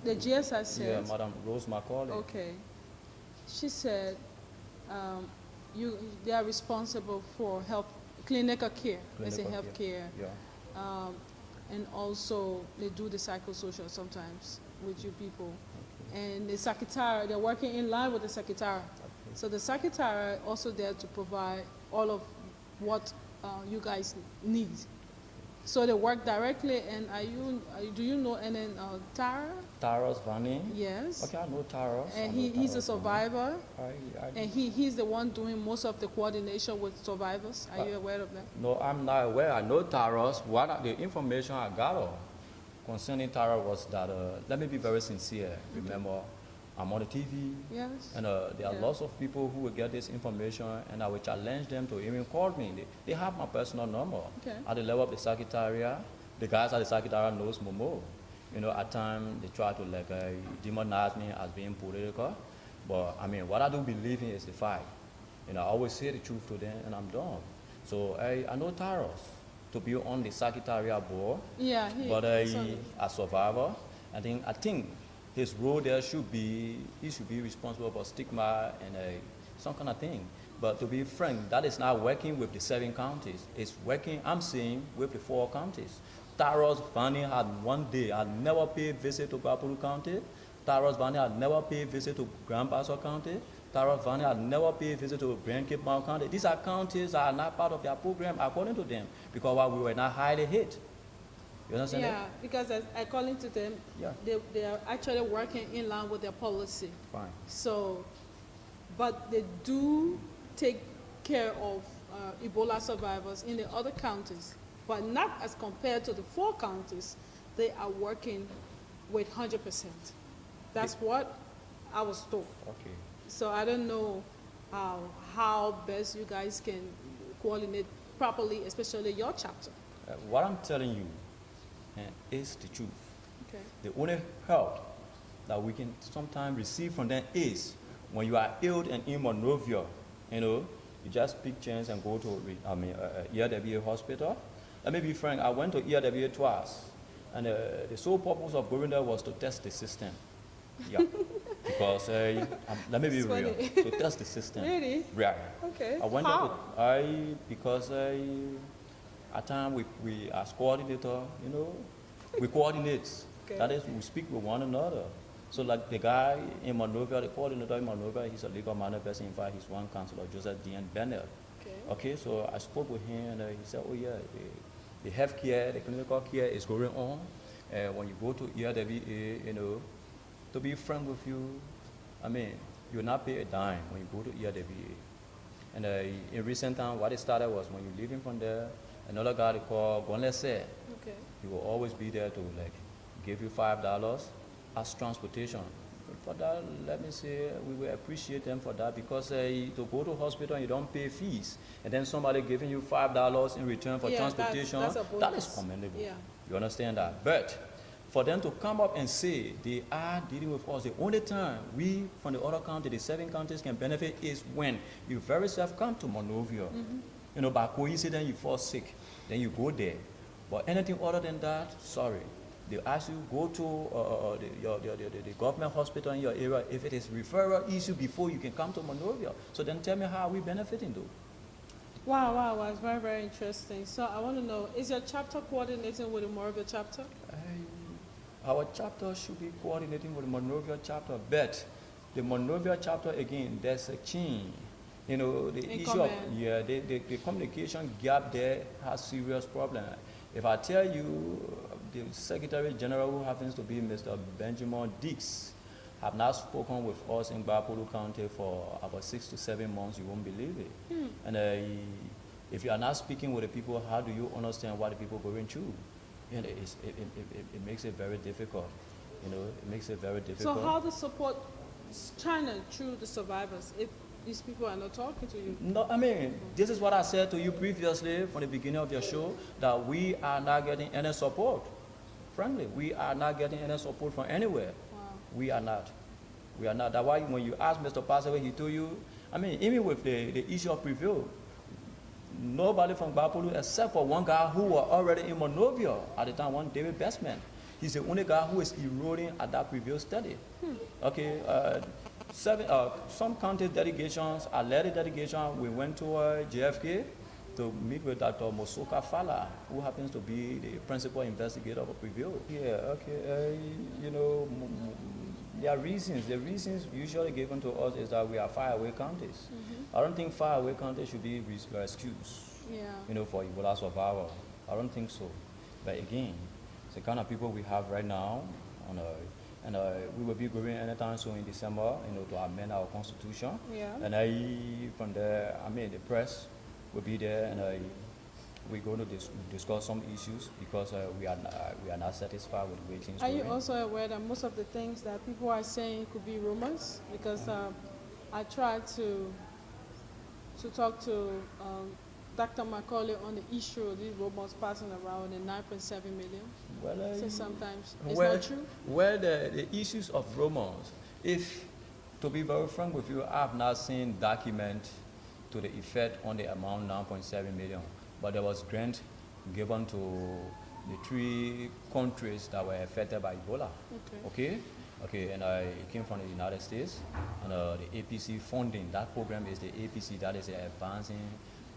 the GS has yeah, said, Madam Rose Macaulay. okay, she said they are responsible for clinical care, let's say Clinical health care, Yeah. and also they do the psychosocial sometimes with you people. And the secretariat, they're working in line with the secretariat. So the secretariat also there to provide all of what you guys need. So they work directly, and do you know any Tara? Taros Vani. Yes. Okay, I know Taros. And I know he's a Taros survivor, Vani. and he's the one doing most of the coordination with survivors. Are you aware of that? No, I'm not aware. I know Taros. The information I got concerning Taros was that, let me be very sincere. Remember, I'm on the TV, Yes. and there are Yeah. lots of people who will get this information, and I will challenge them to even call me. They have my personal number. Okay. At the level of the secretariat, the guys at the secretariat knows Momo. At times they try to demonize me as being political, but I mean, what I do believe in is the fact. I always say the truth to them, and I'm done. So I know Taros to be on the secretariat board, Yeah, but he's on it. as survivor, I think his role there should be, he should be responsible for stigma and some kind of thing. But to be frank, that is not working with the 7 counties. It's working, I'm saying, with the 4 counties. Taros Vani had one day, had never paid visit to Bapuru County. Taros Vani had never paid visit to Grand Bassa County. Taros Vani had never paid visit to Grand Cape Mount County. These are counties that are not part of their program according to them, because we were not highly hit. You understand Yeah, because according to them, Yeah. they are actually working in line with their policy. that? Fine. So, but they do take care of Ebola survivors in the other counties, but not as compared to the 4 counties. They are working with 100%. That's what I was told. Okay. So I don't know how best you guys can coordinate properly, especially your chapter. What I'm telling you is the truth. Okay. The only help that we can sometimes receive from them is when you are ill and in Monrovia, you just pick chance and go to ERWA hospital. Let me be frank, I went to ERWA twice, and the sole purpose of going there was to test the system. Yeah, because let me be It's real, funny. to test the system. Really? Yeah. Okay. I went How? there because at times we as coordinator, we coordinate. Okay. That is, we speak with one another. So like the guy in Monrovia, the coordinator in Monrovia, he's a legal minded person. In fact, he's one counselor, Joseph Dean Bennett. Okay. Okay, so I spoke with him, and he said, oh yeah, the health care, the clinical care is going on. When you go to ERWA, to be frank with you, I mean, you will not pay a dime when you go to ERWA. And in recent time, what it started was when you're leaving from there, another guy they call Gonlese, Okay. he will always be there to give you $5 as transportation. For that, let me say, we will appreciate them for that, because to go to hospital and you don't pay fees, and then somebody giving you $5 in return for Yeah, transportation, that's a that is bonus. commendable. Yeah. You understand that? But for them to come up and say they are dealing with us, the only time we from the other county, the 7 counties can benefit is when you very self come to Monrovia. By coincidence you fall sick, then you go there. But anything other than that, sorry. They ask you go to the government hospital in your area if it is referral issue before you can come to Monrovia. So then tell me how are we benefiting though? Wow, it's very, very interesting. So I want to know, is your chapter coordinating with the Monrovia chapter? Our chapter should be coordinating with the Monrovia chapter, but the Monrovia chapter, again, there's a chain. The In issue command. of, the communication gap there has serious problem. If I tell you, the Secretary General, who happens to be Mr. Benjamin Dix, have not spoken with us in Bapolu County for about 6 to 7 months. You won't believe it. And if you are not speaking with the people, how do you understand what the people are going through? You know, it makes it very difficult. You know, it makes it very difficult. So how to support China through the survivors if these people are not talking to you? No, I mean, this is what I said to you previously from the beginning of your show, that we are not getting any support. Frankly, we are not getting any support from anywhere. Wow. We are not. We are not. That's why when you ask Mr. Passaway, he told you, I mean, even with the issue of Prevail, nobody from Bapolu except for one guy who was already in Monrovia at the time, one David Bestman. He's the only guy who is eroding at that Prevail study. Okay, some county delegations, a led delegation, we went to JFK to meet with Dr. Mosoka Fala, who happens to be the principal investigator of Prevail. Yeah, okay, you know, there are reasons. The reasons usually given to us is that we are faraway counties. I don't think faraway counties should be excused, Yeah. you know, for Ebola survival. I don't think so. But again, it's the kind of people we have right now, and we will be going anytime soon in December, you know, to amend our constitution. Yeah. And from there, I mean, the press will be there, and we're going to discuss some issues because we are not satisfied with the way things Are you going. also aware that most of the things that people are saying could be rumors? Because I tried to talk to Dr. Macaulay on the issue of these rumors passing around in 9.7 million. Well, So sometimes it's well, not true. Well, the issues of rumors, if, to be very frank with you, I have not seen document to the effect on the amount 9.7 million, but there was grant given to the 3 countries that were affected by Ebola. Okay, and it came from the United States, and the APC funding, that program is the APC, that is the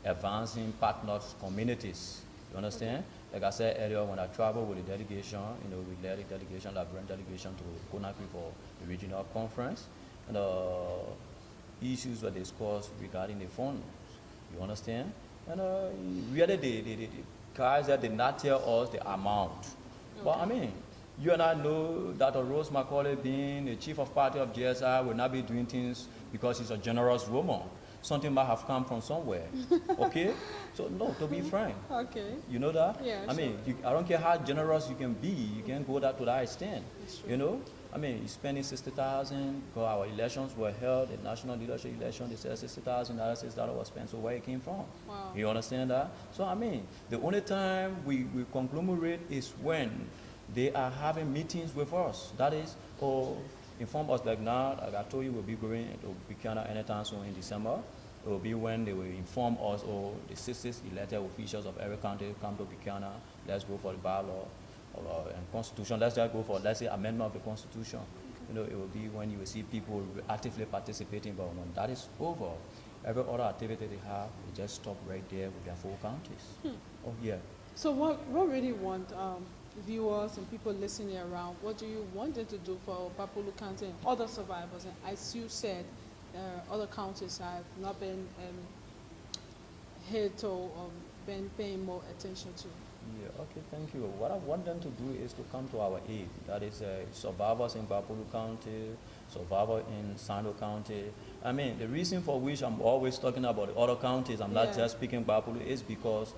Advancing Partners Communities. You understand? Like I said earlier, when I traveled with the delegation, you know, we led the delegation, the brand delegation to Conakry for the regional conference, and issues were discussed regarding the funds. You understand? And really, the guys that did not tell us the amount. But I mean, you and I know that Rose Macaulay, being the chief of party of GSI, will not be doing things because he's a generous woman. Something might have come from somewhere. Okay? So no, to be frank. Okay. You know that? Yeah, I mean, I don't care how generous you can be, you can't go that to that extent. You know? I mean, you're spending 60,000, because our elections were held, the national leadership election, they said $60,000 was spent, so where it came from? Wow. You understand that? So I mean, the only time we conglomerate is when they are having meetings with us. That is, or inform us like now, like I told you, we'll be going to Buchanan anytime soon in December. It will be when they will inform us, or the 60 elected officials of every county come to Buchanan, let's go for the bylaw and constitution, let's just go for, let's say, amendment of the constitution. You know, it will be when you will see people actively participating, but when that is over, every other activity they have, they just stop right there with their 4 counties. Oh yeah. So what really want viewers and people listening around, what do you want them to do for Bapolu County and other survivors? And as you said, other counties have not been hit or been paying more attention to. Yeah, okay, thank you. What I want them to do is to come to our aid. That is survivors in Bapolu County, survivors in Sando County. I mean, the reason for which I'm always talking about the other counties, I'm not just speaking Bapolu, is because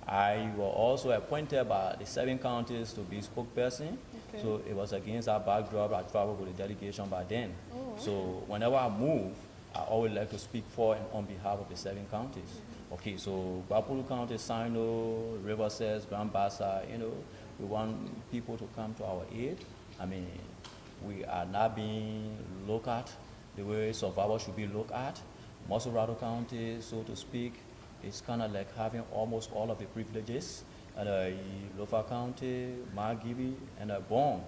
I was also appointed by the 7 counties to be spokesperson. Okay. So it was against that backdrop. I traveled with the delegation by then. Oh, okay. So whenever I move, I always like to speak for and on behalf of the 7 counties. Okay, so Bapolu County, Sino, Riverside, Grand Bassa, you know, we want people to come to our aid. I mean, we are not being looked at the way survivors should be looked at. Mosorado County, so to speak, is kind of like having almost all of the privileges. And Lofa County, Margibi, and Bon.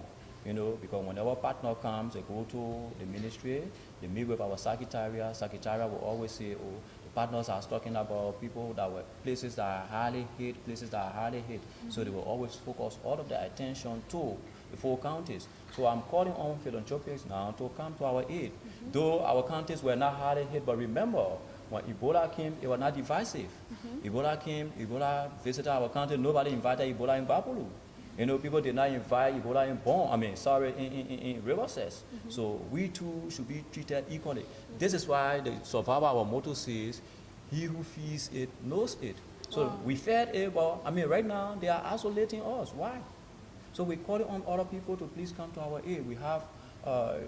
You know, because whenever partner comes, they go to the ministry, they meet with our secretariat. Secretariat will always say, oh, the partners are talking about people that were places that are highly hit, places that are highly hit. So they will always focus all of their attention to the 4 counties. So I'm calling on philanthropists now to come to our aid. Though our counties were not highly hit, but remember, when Ebola came, it was not divisive. Ebola came, Ebola visited our country, nobody invited Ebola in Bapolu. You know, people did not invite Ebola in Riverside. So we too should be treated equally. This is why the survivor, our motto says, he who feeds it knows it. So we fed it, but right now they are isolating us. Why? So we call on other people to please come to our aid. We have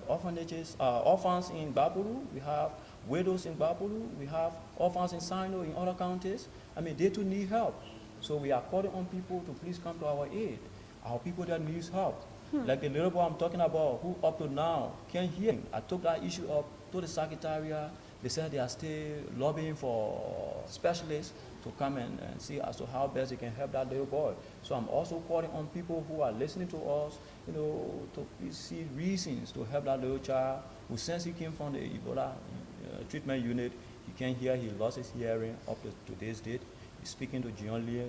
orphanages, orphans in Baburu. We have widows in Baburu. We have orphans in Sino in other counties. They too need help. So we are calling on people to please come to our aid. Our people that needs help. Like the little boy I'm talking about, who up to now can't hear. I took that issue up to the Secretariat. They said they are still lobbying for specialists to come and see as to how best they can help that little boy. So I'm also calling on people who are listening to us, to please see reasons to help that little child who, since he came from the Ebola treatment unit, he can't hear, he lost his hearing up to today's date. He's speaking to Jion Lee.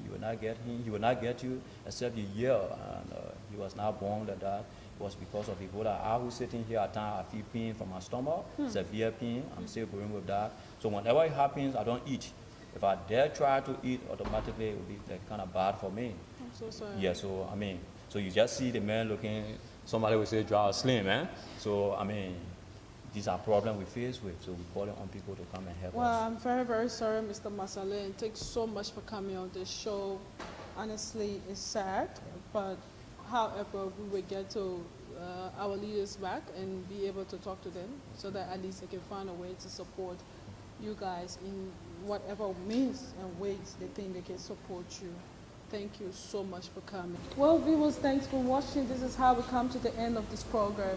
You will not get him. He will not get you except you yell. And he was not born like that. It was because of Ebola. I was sitting here at times, I feel pain from my stomach, severe pain. I'm still going with that. So whenever it happens, I don't eat. If I dare try to eat, automatically it will be kind of bad for me. I'm so sorry. Yeah, so so you just see the man looking, somebody would say dry or slim, man. So these are problems we face with, so we call on people to come and help Well, us. I'm very, very sorry, Mr. Masale, and thanks so much for coming on this show. Honestly, it's sad, but however, we will get to our leaders back and be able to talk to them so that at least they can find a way to support you guys in whatever means and ways they think they can support you. Thank you so much for coming. Well, viewers, thanks for watching. This is how we come to the end of this program.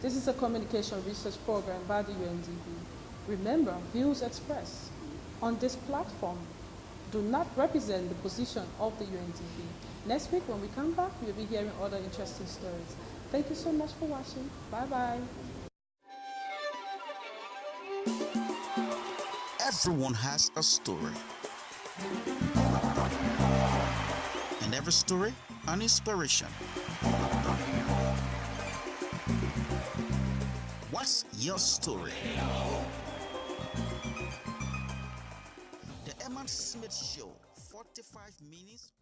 This is a communication research program by the UNDP. Remember, views expressed on this platform do not represent the position of the UNDP. Next week when we come back, we'll be hearing other interesting stories. Thank you so much for watching. Bye-bye. Everyone has a story. And every story, an inspiration. What's your story? The Emma Smith Show, 45 minutes.